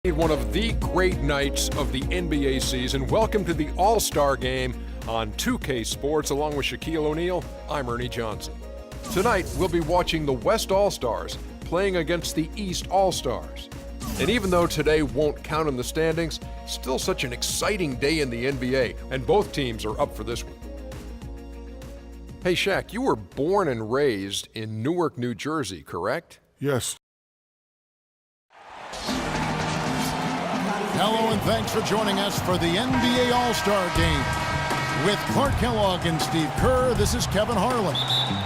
One of the great nights of the NBA season. Welcome to the All-Star game on 2K Sports. Along with Shaquille O'Neal, I'm Ernie Johnson. Tonight, we'll be watching the West All-Stars playing against the East All-Stars. And even though today won't count in the standings, still such an exciting day in the NBA, and both teams are up for this one. Hey, Shaq, you were born and raised in Newark, New Jersey, correct? Yes. Hello and thanks for joining us for the NBA All-Star Game. With Clark Kellogg and Steve Kerr, this is Kevin Harlan.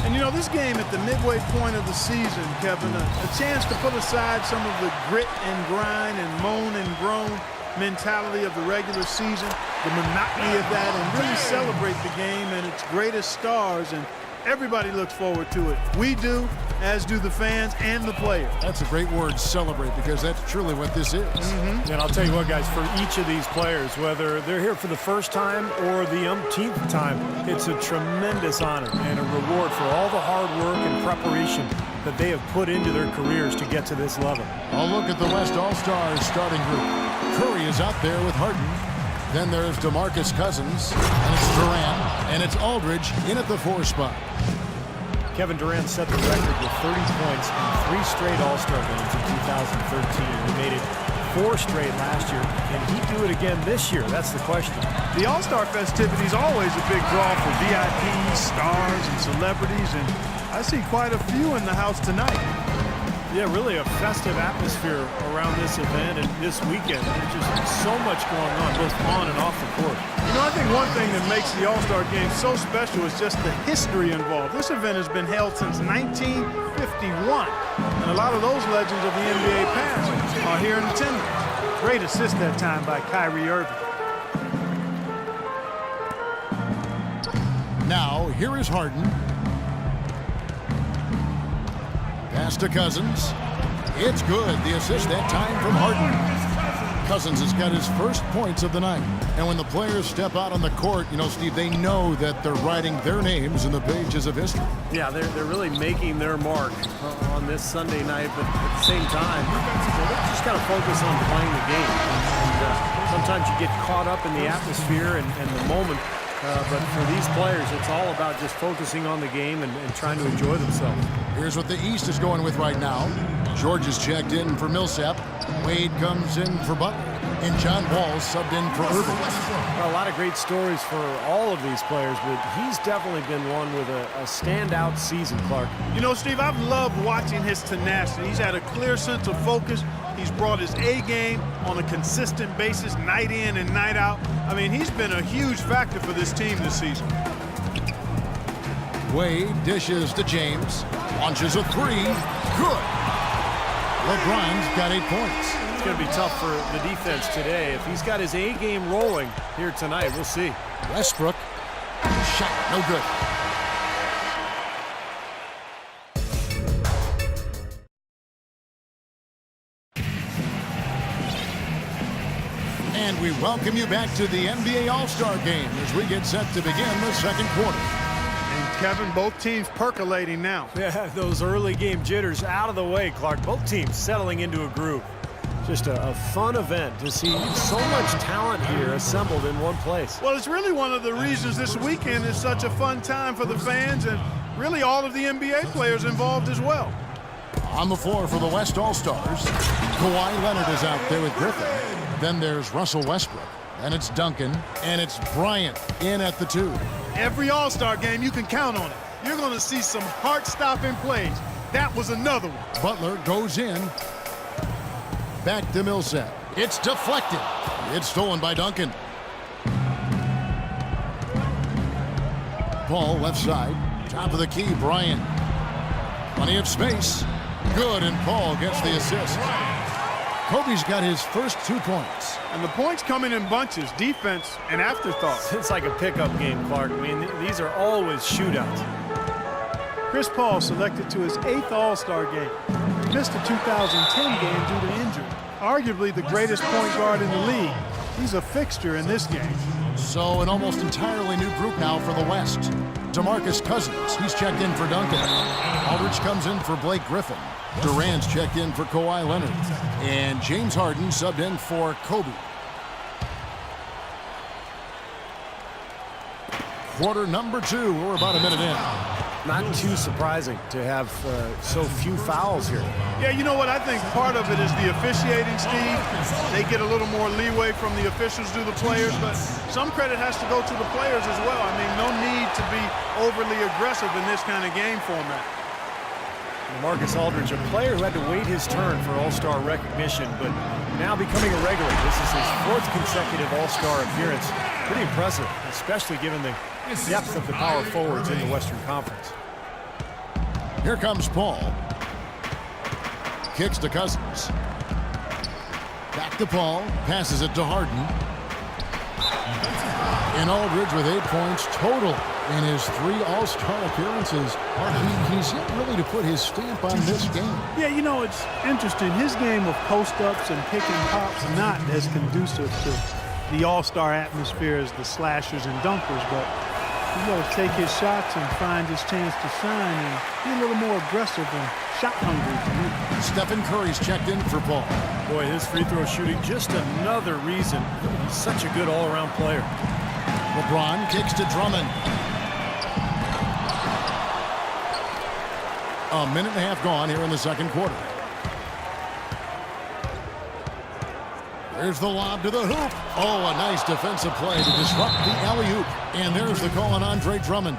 And you know, this game at the midway point of the season, Kevin, a chance to put aside some of the grit and grind and moan and groan mentality of the regular season, the monotony of that, and really celebrate the game and its greatest stars. And everybody looks forward to it. We do, as do the fans and the players. That's a great word, celebrate, because that's truly what this is. And I'll tell you what, guys, for each of these players, whether they're here for the first time or the umpteenth time, it's a tremendous honor and a reward for all the hard work and preparation that they have put into their careers to get to this level. I'll look at the West All-Stars starting group. Curry is out there with Harden. Then there's DeMarcus Cousins, and it's Durant, and it's Aldridge in at the 4 spot. Kevin Durant set the record with 30 points in 3 straight All-Star games in 2013. He made it 4 straight last year. Can he do it again this year? That's the question. The All-Star festivities always a big draw for VIPs, stars, and celebrities, and I see quite a few in the house tonight. Yeah, really a festive atmosphere around this event and this weekend. There's just so much going on, both on and off the court. You know, I think one thing that makes the All-Star Game so special is just the history involved. This event has been held since 1951, and a lot of those legends of the NBA past are here in attendance. Great assist that time by Kyrie Irving. Now, here is Harden. Pass to Cousins. It's good. The assist that time from Harden. Cousins has got his first points of the night. And when the players step out on the court, you know, Steve, they know that they're writing their names in the pages of history. Yeah, they're really making their mark on this Sunday night, but at the same time, they just got to focus on playing the game. And sometimes you get caught up in the atmosphere and the moment. But for these players, it's all about just focusing on the game and trying to enjoy themselves. Here's what the East is going with right now. George is checked in for Millsap. Wade comes in for Butler. And John Wall subbed in for Irving. Well, a lot of great stories for all of these players, but he's definitely been one with a standout season, Clark. You know, Steve, I've loved watching his tenacity. He's had a clear sense of focus. He's brought his A game on a consistent basis, night in and night out. I mean, he's been a huge factor for this team this season. Wade dishes to James. Launches a 3. Good. LeBron's got 8 points. It's going to be tough for the defense today. If he's got his A game rolling here tonight, we'll see. Westbrook. Shot. No good. And we welcome you back to the NBA All-Star Game as we get set to begin the second quarter. And Kevin, both teams percolating now. Yeah, those early game jitters out of the way, Clark. Both teams settling into a groove. Just a fun event to see so much talent here assembled in one place. Well, it's really one of the reasons this weekend is such a fun time for the fans and really all of the NBA players involved as well. On the floor for the West All-Stars, Kawhi Leonard is out there with Griffin. Then there's Russell Westbrook. And it's Duncan. And it's Bryant in at the 2. Every All-Star game, you can count on it. You're going to see some heart-stopping plays. That was another one. Butler goes in. Back to Millsap. It's deflected. It's stolen by Duncan. Paul left side. Top of the key, Bryant. Plenty of space. Good, and Paul gets the assist. Kobe's got his first 2 points. And the points coming in bunches, defense and afterthought. It's like a pickup game, Clark. I mean, these are always shootouts. Chris Paul selected to his 8th All-Star game. He missed the 2010 game due to injury. Arguably the greatest point guard in the league. He's a fixture in this game. So an almost entirely new group now for the West. DeMarcus Cousins, he's checked in for Duncan. Aldridge comes in for Blake Griffin. Durant's checked in for Kawhi Leonard. And James Harden subbed in for Kobe. Quarter number 2. We're about a minute in. Not too surprising to have so few fouls here. Yeah, you know what? I think part of it is the officiating, Steve. They get a little more leeway from the officials to the players, but some credit has to go to the players as well. I mean, no need to be overly aggressive in this kind of game format. Marcus Aldridge, a player who had to wait his turn for All-Star recognition, but now becoming a regular. This is his 4th consecutive All-Star appearance. Pretty impressive, especially given the depth of the power forwards in the Western Conference. Here comes Paul. Kicks to Cousins. Back to Paul. Passes it to Harden. And Aldridge with 8 points total in his 3 All-Star appearances. He's yet really to put his stamp on this game. Yeah, you know, it's interesting. His game of post-ups and pick and pops not as conducive to the All-Star atmosphere as the slashers and dunkers, but he got to take his shots and find his chance to shine and be a little more aggressive and shot hungry. Stephen Curry's checked in for Paul. Boy, his free throw shooting, just another reason he's such a good all-around player. LeBron kicks to Drummond. A minute and a half gone here in the second quarter. There's the lob to the hoop. Oh, a nice defensive play to disrupt the alley-oop. And there's the call on Andre Drummond.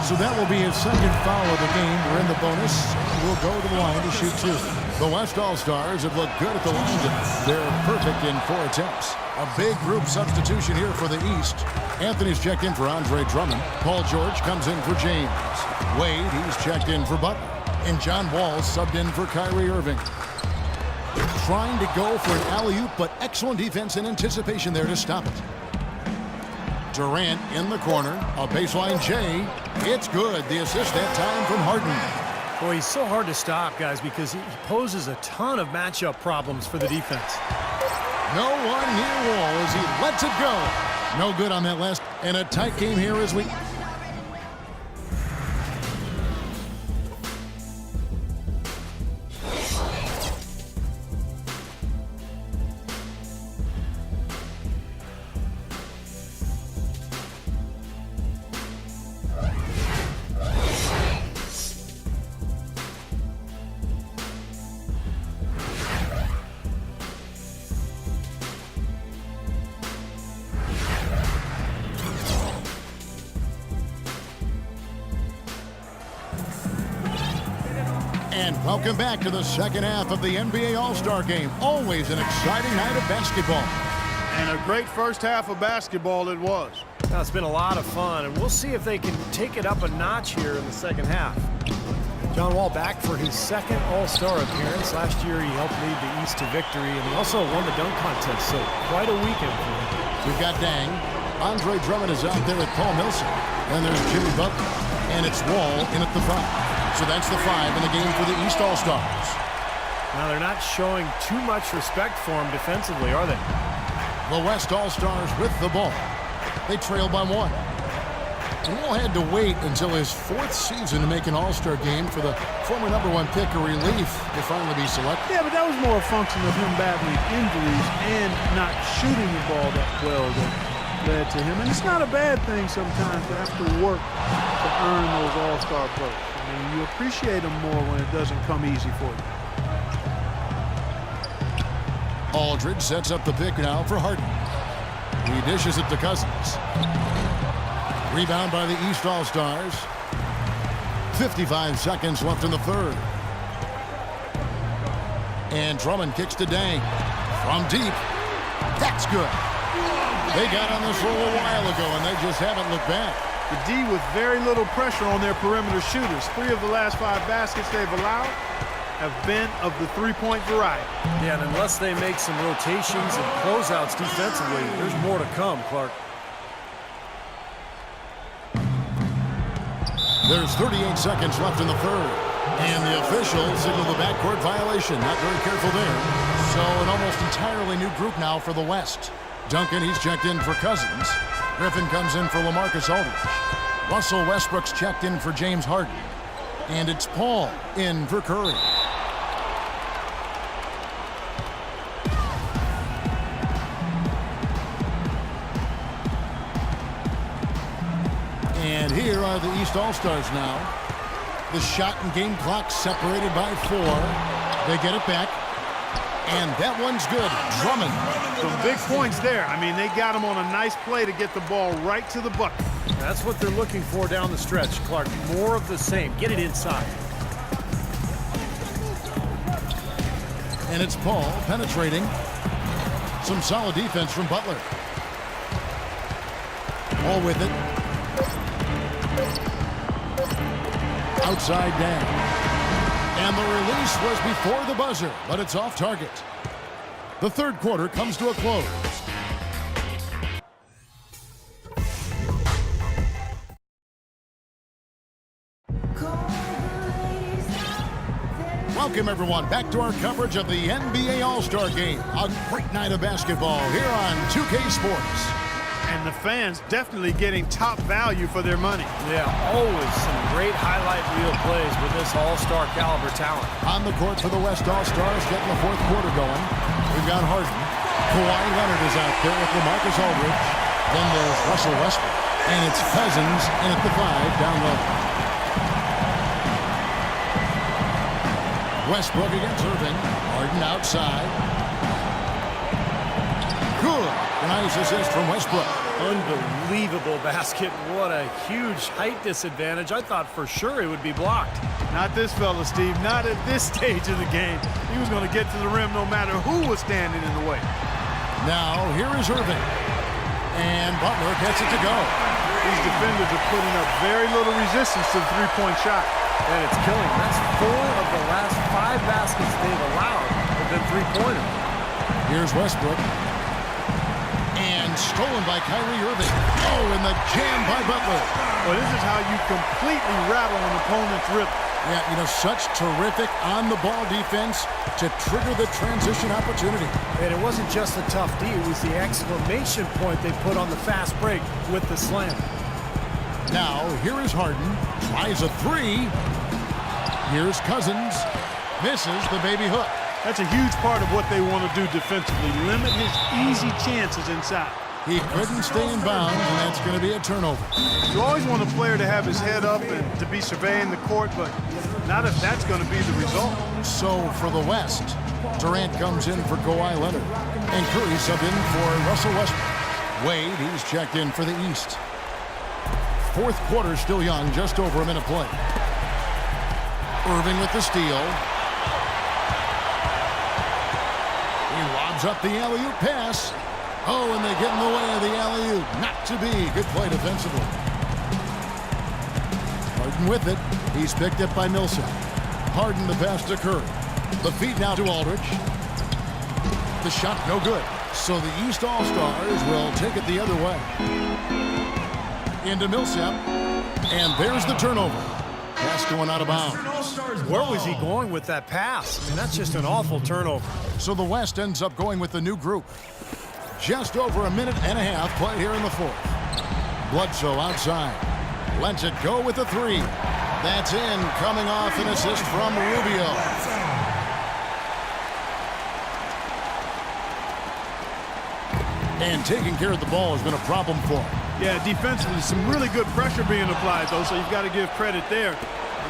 So that will be his second foul of the game. We're in the bonus. We'll go to the line to shoot 2. The West All-Stars have looked good at the line. They're perfect in 4 attempts. A big group substitution here for the East. Anthony's checked in for Andre Drummond. Paul George comes in for James. Wade, he's checked in for Butler. And John Wall subbed in for Kyrie Irving. Trying to go for an alley-oop, but excellent defense and anticipation there to stop it. Durant in the corner. A baseline J. It's good. The assist that time from Harden. Boy, he's so hard to stop, guys, because he poses a ton of matchup problems for the defense. No one near Wall as he lets it go. No good on that last. And a tight game here as we... And welcome back to the second half of the NBA All-Star Game. Always an exciting night of basketball. And a great first half of basketball it was. Now, it's been a lot of fun, and we'll see if they can take it up a notch here in the second half. John Wall back for his second All-Star appearance. Last year he helped lead the East to victory, and he also won the dunk contest, so quite a weekend for him. We've got Dang. Andre Drummond is out there with Paul Millsap. And there's Jimmy Butler. And it's Wall in at the 5. So that's the 5 in the game for the East All-Stars. Now, they're not showing too much respect for him defensively, are they? The West All-Stars with the ball. They trail by 1. And Wall had to wait until his 4th season to make an All-Star game for the former #1 pick of relief to finally be selected. Yeah, but that was more a function of him battling injuries and not shooting the ball that well that led to him. And it's not a bad thing sometimes to have to work to earn those All-Star votes. I mean, you appreciate them more when it doesn't come easy for you. Aldridge sets up the pick now for Harden. He dishes it to Cousins. Rebound by the East All-Stars. 55 seconds left in the third. And Drummond kicks to Dang. From deep. That's good. They got on this roll a while ago, and they just haven't looked back. The D with very little pressure on their perimeter shooters. 3 of the last 5 baskets they've allowed have been of the 3-point variety. Yeah, and unless they make some rotations and closeouts defensively, there's more to come, Clark. There's 38 seconds left in the third. And the official signaled the backcourt violation. Not very careful there. So an almost entirely new group now for the West. Duncan, he's checked in for Cousins. Griffin comes in for LaMarcus Aldridge. Russell Westbrook's checked in for James Harden. And it's Paul in for Curry. And here are the East All-Stars now. The shot and game clock separated by 4. They get it back. And that one's good. Drummond. Some big points there. I mean, they got him on a nice play to get the ball right to the bucket. That's what they're looking for down the stretch, Clark. More of the same. Get it inside. And it's Paul penetrating. Some solid defense from Butler. Paul with it. Outside down. And the release was before the buzzer, but it's off target. The third quarter comes to a close. Welcome, everyone, back to our coverage of the NBA All-Star Game. A great night of basketball here on 2K Sports. And the fans definitely getting top value for their money. Yeah, always some great highlight reel plays with this all-star caliber talent. On the court for the West All-Stars, getting the fourth quarter going. We've got Harden. Kawhi Leonard is out there with LaMarcus Aldridge. Then there's Russell Westbrook. And it's Cousins in at the 5 down low. Westbrook against Irving. Harden outside. Good. A nice assist from Westbrook. Unbelievable basket. What a huge height disadvantage. I thought for sure it would be blocked. Not this fella, Steve. Not at this stage of the game. He was going to get to the rim no matter who was standing in the way. Now, here is Irving. And Butler gets it to go. These defenders are putting up very little resistance to the three-point shot. And it's killing. That's 4 of the last 5 baskets they've allowed have been three-pointers. Here's Westbrook. And stolen by Kyrie Irving. Oh, and the jam by Butler. Well, this is how you completely rattle an opponent's rhythm. Yeah, you know, such terrific on-the-ball defense to trigger the transition opportunity. And it wasn't just a tough D. It was the exclamation point they put on the fast break with the slam. Now, here is Harden. Tries a 3. Here's Cousins. Misses the baby hook. That's a huge part of what they want to do defensively. Limit his easy chances inside. He couldn't stay in bounds, and that's going to be a turnover. You always want a player to have his head up and to be surveying the court, but not if that's going to be the result. So for the West, Durant comes in for Kawhi Leonard. And Curry subbed in for Russell Westbrook. Wade, he's checked in for the East. Fourth quarter still young, just over a minute play. Irving with the steal. He lobs up the alley-oop pass. Oh, and they get in the way of the alley-oop. Not to be. Good play defensively. Harden with it. He's picked up by Millsap. Harden the pass to Curry. The feed now to Aldridge. The shot no good. So the East All-Stars will take it the other way. Into Millsap. And there's the turnover. Pass going out of bounds. Where was he going with that pass? I mean, that's just an awful turnover. So the West ends up going with the new group. Just over a minute and a half play here in the fourth. Bledsoe outside. Lets it go with the 3. That's in. Coming off an assist from Rubio. And taking care of the ball has been a problem for him. Yeah, defensively, some really good pressure being applied, though, so you've got to give credit there.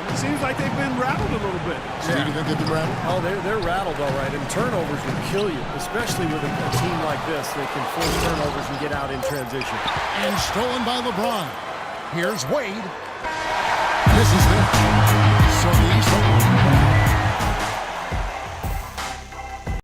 It seems like they've been rattled a little bit. Steve, you think they've been rattled? Oh, they're rattled all right, and turnovers will kill you, especially with a team like this. They can force turnovers and get out in transition. And stolen by LeBron. Here's Wade. This is it.